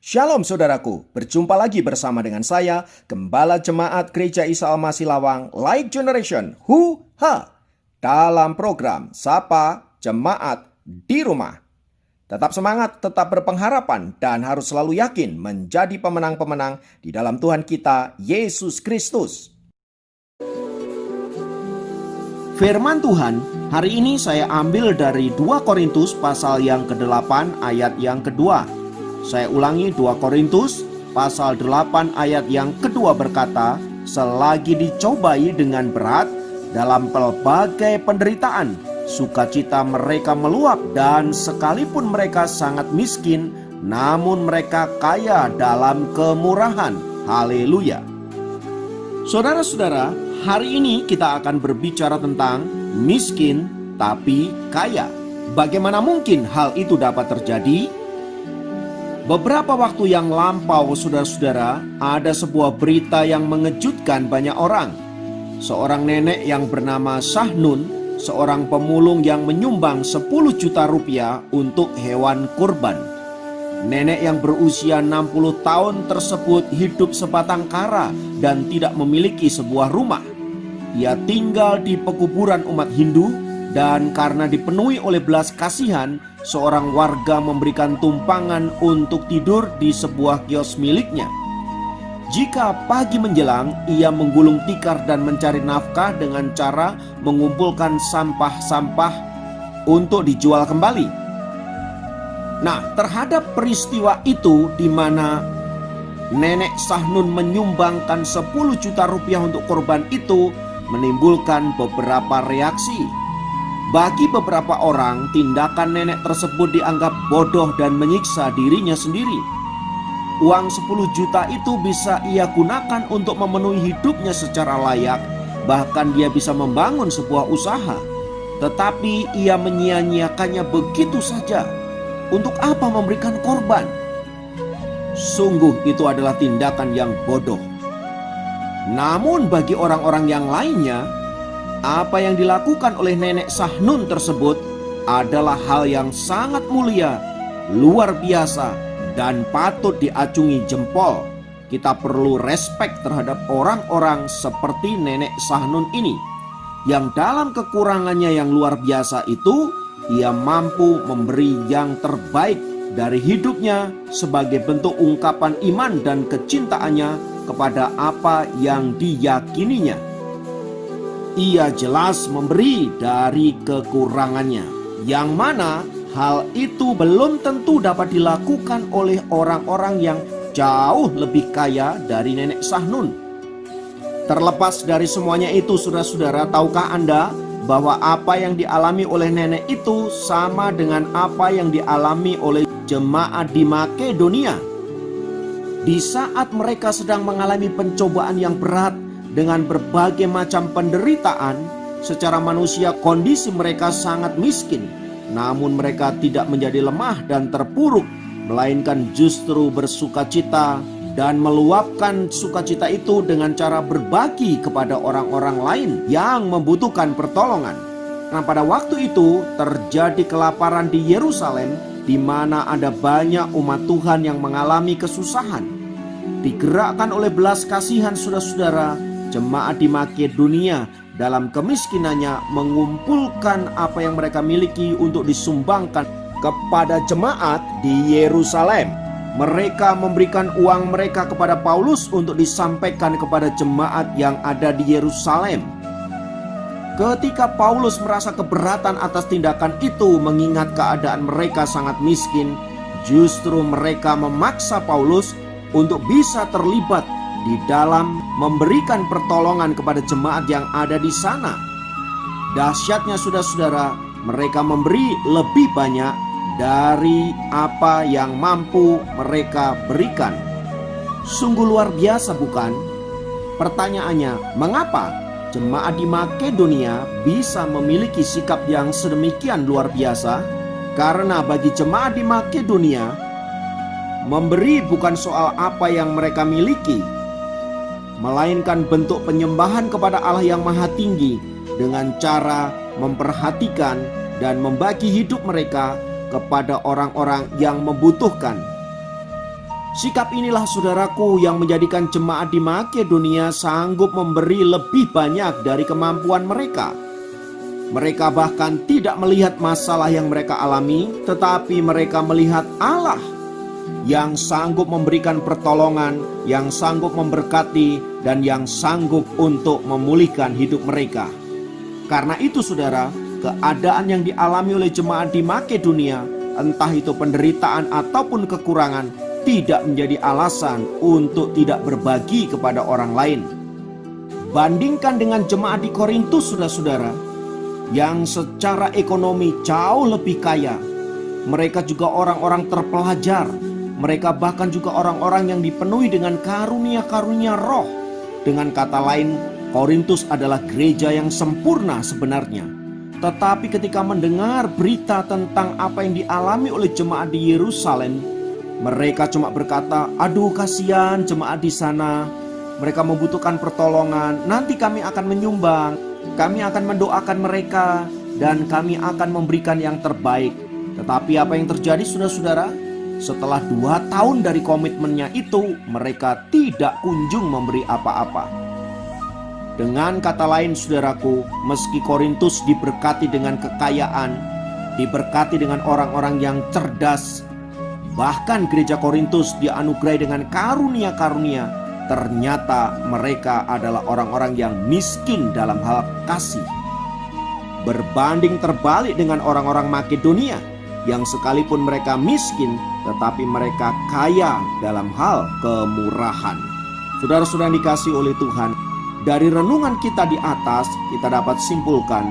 Shalom saudaraku, berjumpa lagi bersama dengan saya, Gembala Jemaat Gereja Isa Al-Masih Lawang, Light Generation, dalam program Sapa Jemaat di Rumah. Tetap semangat, tetap berpengharapan, dan harus selalu yakin menjadi pemenang-pemenang di dalam Tuhan kita, Yesus Kristus. Firman Tuhan, hari ini saya ambil dari 2 Korintus pasal yang ke-8 ayat yang kedua. Saya ulangi, 2 Korintus pasal 8 ayat yang kedua berkata, selagi dicobai dengan berat dalam pelbagai penderitaan, sukacita mereka meluap, dan sekalipun mereka sangat miskin, namun mereka kaya dalam kemurahan. Haleluya. Saudara-saudara, hari ini kita akan berbicara tentang miskin tapi kaya. Bagaimana mungkin hal itu dapat terjadi? Beberapa waktu yang lampau, saudara-saudara, ada sebuah berita yang mengejutkan banyak orang. Seorang nenek yang bernama Sahnun, seorang pemulung yang menyumbang 10 juta rupiah untuk hewan kurban. Nenek yang berusia 60 tahun tersebut hidup sebatang kara dan tidak memiliki sebuah rumah. Ia tinggal di pekuburan umat Hindu, dan karena dipenuhi oleh belas kasihan, seorang warga memberikan tumpangan untuk tidur di sebuah kios miliknya. Jika pagi menjelang, ia menggulung tikar dan mencari nafkah dengan cara mengumpulkan sampah-sampah untuk dijual kembali. Nah, terhadap peristiwa itu di mana nenek Sahnun menyumbangkan 10 juta rupiah untuk korban itu, menimbulkan beberapa reaksi. Bagi beberapa orang, tindakan nenek tersebut dianggap bodoh dan menyiksa dirinya sendiri. Uang 10 juta itu bisa ia gunakan untuk memenuhi hidupnya secara layak, bahkan dia bisa membangun sebuah usaha. Tetapi ia menyia-nyiakannya begitu saja. Untuk apa memberikan korban? Sungguh itu adalah tindakan yang bodoh. Namun bagi orang-orang yang lainnya, apa yang dilakukan oleh nenek Sahnun tersebut adalah hal yang sangat mulia, luar biasa, dan patut diacungi jempol. Kita perlu respek terhadap orang-orang seperti nenek Sahnun ini, yang dalam kekurangannya yang luar biasa itu, ia mampu memberi yang terbaik dari hidupnya sebagai bentuk ungkapan iman dan kecintaannya kepada apa yang diyakininya. Ia jelas memberi dari kekurangannya, yang mana hal itu belum tentu dapat dilakukan oleh orang-orang yang jauh lebih kaya dari nenek Sahnun. Terlepas dari semuanya itu, saudara-saudara, tahukah Anda bahwa apa yang dialami oleh nenek itu sama dengan apa yang dialami oleh jemaat di Makedonia? Di saat mereka sedang mengalami pencobaan yang berat dengan berbagai macam penderitaan, secara manusia kondisi mereka sangat miskin. Namun mereka tidak menjadi lemah dan terpuruk, melainkan justru bersukacita dan meluapkan sukacita itu dengan cara berbagi kepada orang-orang lain yang membutuhkan pertolongan. Nah, pada waktu itu terjadi kelaparan di Yerusalem, di mana ada banyak umat Tuhan yang mengalami kesusahan. Digerakkan oleh belas kasihan, saudara-saudara, jemaat di Makedonia dalam kemiskinannya mengumpulkan apa yang mereka miliki untuk disumbangkan kepada jemaat di Yerusalem. Mereka memberikan uang mereka kepada Paulus untuk disampaikan kepada jemaat yang ada di Yerusalem. Ketika Paulus merasa keberatan atas tindakan itu, mengingat keadaan mereka sangat miskin, justru mereka memaksa Paulus untuk bisa terlibat di dalam memberikan pertolongan kepada jemaat yang ada di sana. Dahsyatnya, saudara-saudara, mereka memberi lebih banyak dari apa yang mampu mereka berikan. Sungguh luar biasa, bukan? Pertanyaannya, mengapa jemaat di Makedonia bisa memiliki sikap yang sedemikian luar biasa? Karena bagi jemaat di Makedonia, memberi bukan soal apa yang mereka miliki, melainkan bentuk penyembahan kepada Allah yang Maha Tinggi dengan cara memperhatikan dan membagi hidup mereka kepada orang-orang yang membutuhkan. Sikap inilah saudaraku yang menjadikan jemaat di Makedonia sanggup memberi lebih banyak dari kemampuan mereka. Mereka bahkan tidak melihat masalah yang mereka alami, tetapi mereka melihat Allah yang sanggup memberikan pertolongan, yang sanggup memberkati, dan yang sanggup untuk memulihkan hidup mereka. Karena itu saudara, keadaan yang dialami oleh jemaat di Makedonia, entah itu penderitaan ataupun kekurangan, tidak menjadi alasan untuk tidak berbagi kepada orang lain. Bandingkan dengan jemaat di Korintus, saudara-saudara, yang secara ekonomi jauh lebih kaya. Mereka juga orang-orang terpelajar. Mereka bahkan juga orang-orang yang dipenuhi dengan karunia-karunia roh. Dengan kata lain, Korintus adalah gereja yang sempurna sebenarnya. Tetapi ketika mendengar berita tentang apa yang dialami oleh jemaat di Yerusalem, mereka cuma berkata, "Aduh, kasihan jemaat di sana. Mereka membutuhkan pertolongan. Nanti kami akan menyumbang. Kami akan mendoakan mereka dan kami akan memberikan yang terbaik." Tetapi apa yang terjadi saudara-saudara? Setelah 2 tahun dari komitmennya itu, mereka tidak kunjung memberi apa-apa. Dengan kata lain saudaraku, meski Korintus diberkati dengan kekayaan, diberkati dengan orang-orang yang cerdas, bahkan gereja Korintus dianugerahi dengan karunia-karunia, ternyata mereka adalah orang-orang yang miskin dalam hal kasih. Berbanding terbalik dengan orang-orang Makedonia yang sekalipun mereka miskin, tetapi mereka kaya dalam hal kemurahan. Saudara-saudara yang dikasihi oleh Tuhan, dari renungan kita di atas, kita dapat simpulkan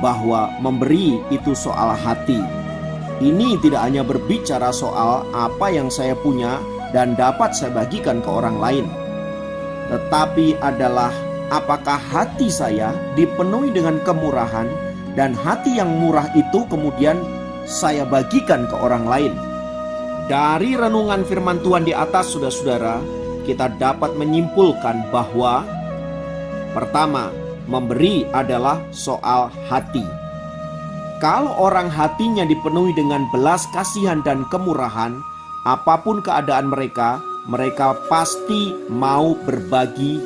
bahwa memberi itu soal hati. Ini tidak hanya berbicara soal apa yang saya punya dan dapat saya bagikan ke orang lain, tetapi adalah apakah hati saya dipenuhi dengan kemurahan, dan hati yang murah itu kemudian saya bagikan ke orang lain. Dari renungan firman Tuhan di atas, saudara-saudara, kita dapat menyimpulkan bahwa pertama, memberi adalah soal hati. Kalau orang hatinya dipenuhi dengan belas kasihan dan kemurahan, apapun keadaan mereka, mereka pasti mau berbagi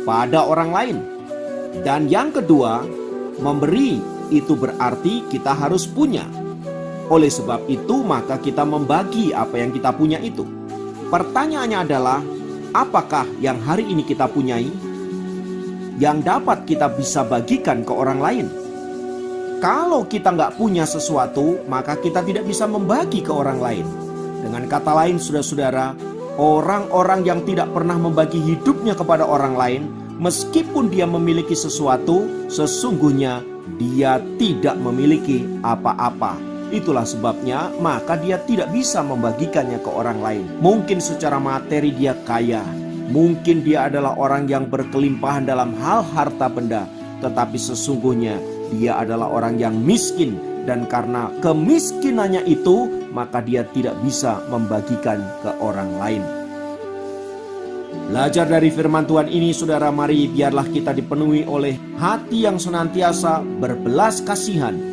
pada orang lain. Dan yang kedua, memberi itu berarti kita harus punya. Oleh sebab itu, maka kita membagi apa yang kita punya itu. Pertanyaannya adalah, apakah yang hari ini kita punyai yang dapat kita bisa bagikan ke orang lain? Kalau kita nggak punya sesuatu, maka kita tidak bisa membagi ke orang lain. Dengan kata lain, saudara-saudara, orang-orang yang tidak pernah membagi hidupnya kepada orang lain, meskipun dia memiliki sesuatu, sesungguhnya dia tidak memiliki apa-apa. Itulah sebabnya maka dia tidak bisa membagikannya ke orang lain. Mungkin secara materi dia kaya, mungkin dia adalah orang yang berkelimpahan dalam hal harta benda, tetapi sesungguhnya dia adalah orang yang miskin. Dan karena kemiskinannya itu, maka dia tidak bisa membagikan ke orang lain. Belajar dari firman Tuhan ini, saudara, mari biarlah kita dipenuhi oleh hati yang senantiasa berbelas kasihan.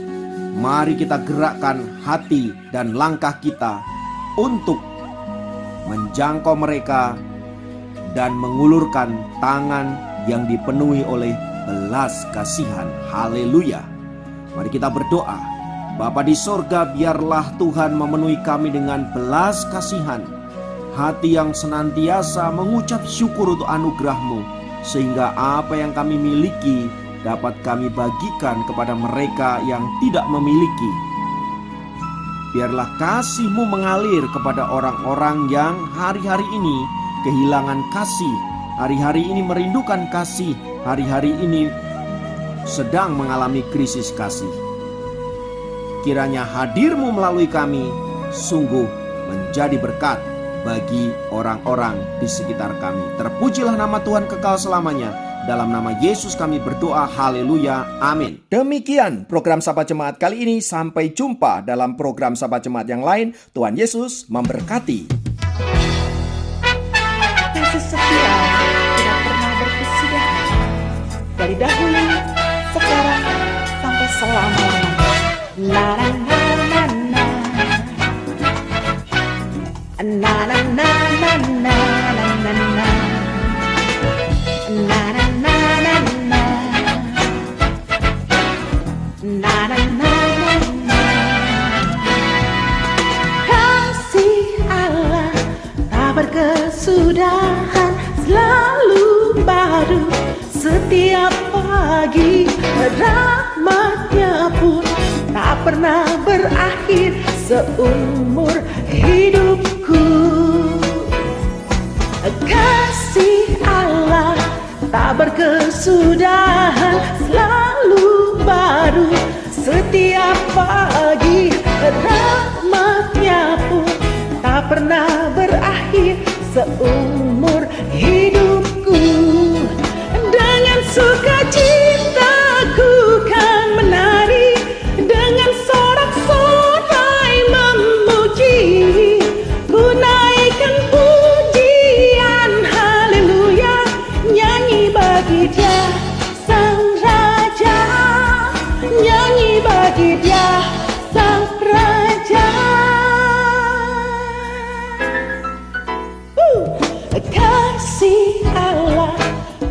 Mari kita gerakkan hati dan langkah kita untuk menjangkau mereka dan mengulurkan tangan yang dipenuhi oleh belas kasihan. Haleluya. Mari kita berdoa. Bapa di sorga, biarlah Tuhan memenuhi kami dengan belas kasihan, hati yang senantiasa mengucap syukur untuk anugerah-Mu, sehingga apa yang kami miliki dapat kami bagikan kepada mereka yang tidak memiliki. Biarlah kasih-Mu mengalir kepada orang-orang yang hari-hari ini kehilangan kasih, hari-hari ini merindukan kasih, hari-hari ini sedang mengalami krisis kasih. Kiranya hadir-Mu melalui kami sungguh menjadi berkat bagi orang-orang di sekitar kami. Terpujilah nama Tuhan kekal selamanya. Dalam nama Yesus kami berdoa, haleluya, amin. Demikian program Sapa Jemaat kali ini. Sampai jumpa dalam program Sapa Jemaat yang lain. Tuhan Yesus memberkati. Kasih setia tidak pernah berkesudahan, dari dahulu, sekarang, sampai selama-lamanya. Na na na na na na na na na. rahmat-Nya pun tak pernah berakhir seumur hidupku. Kasih Allah tak berkesudahan, selalu baru setiap pagi. Rahmat-Nya pun tak pernah berakhir seumur hidupku. Dengan sukacita ku kan menari, dengan sorak-sorai memuji, ku naikkan pujian haleluya, nyanyi bagi Dia Sang Raja, nyanyi bagi Dia Sang Raja. Kasih Allah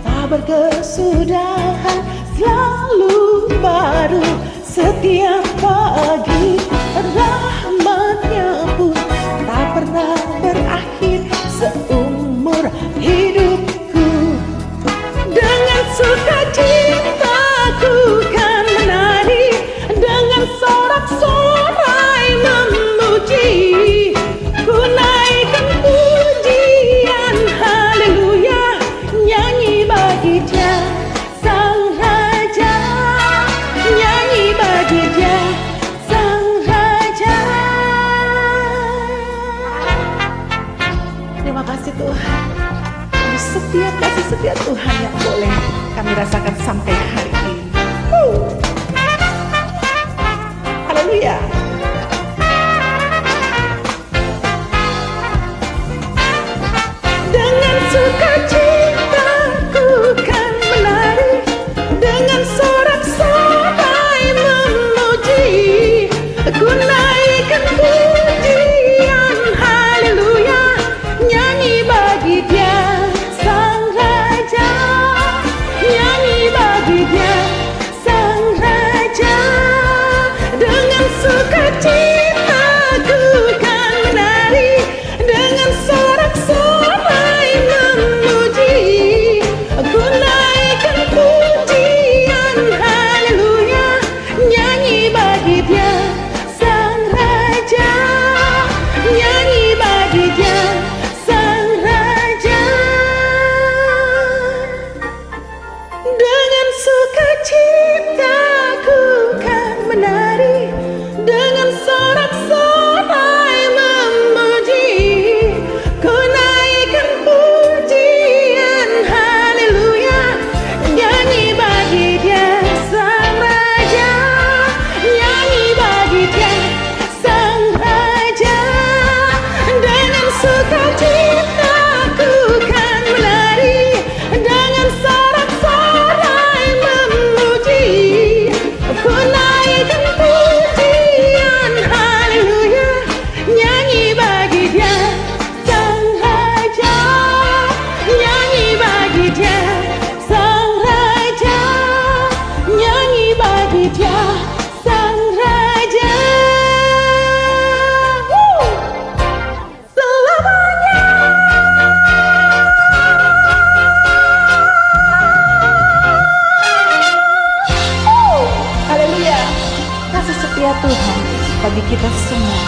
tak berkesudahan, selalu baru setiap pagi. Rahmat-Nya pun tak pernah berakhir seumur hidupku. Dengan sukacita ku kan menari, dengan sorak-sorai memuji, ku naikkan pujian haleluya, nyanyi bagi Dia Sang Raja, nyanyi bagi Dia Sang Raja. Terima kasih Tuhan untuk setiap kasih setia Tuhan yang boleh kami rasakan sampai hari ini. Haleluya. Dengan sukacita ku kan menari, dengan sorak-sorai memuji, ku naikkan pujian haleluya, nyanyi bagi Dia Sang Raja, nyanyi bagi Dia Sang Raja. Dengan sukacita ku kan menari, dengan sorak-sorai memuji, ku naikkan pujian haleluya, nyanyi bagi Dia Sang Raja, nyanyi bagi Dia Sang Raja. Dengan sukacita ku kan menari, dengan sorak-sorai memuji, ku naikkan pujian haleluya, nyanyi bagi Dia Sang Raja, nyanyi bagi Dia Sang Raja. Dengan sukacita ku kan menari, dengan sorak-sorai memuji, ku naikkan pujian haleluya, nyanyi bagi Dia Sang Raja, nyanyi bagi Dia Sang Raja, nyanyi bagi Dia Sang Raja. Selamanya. Haleluya. Kasih setia Tuhan bagi kita semua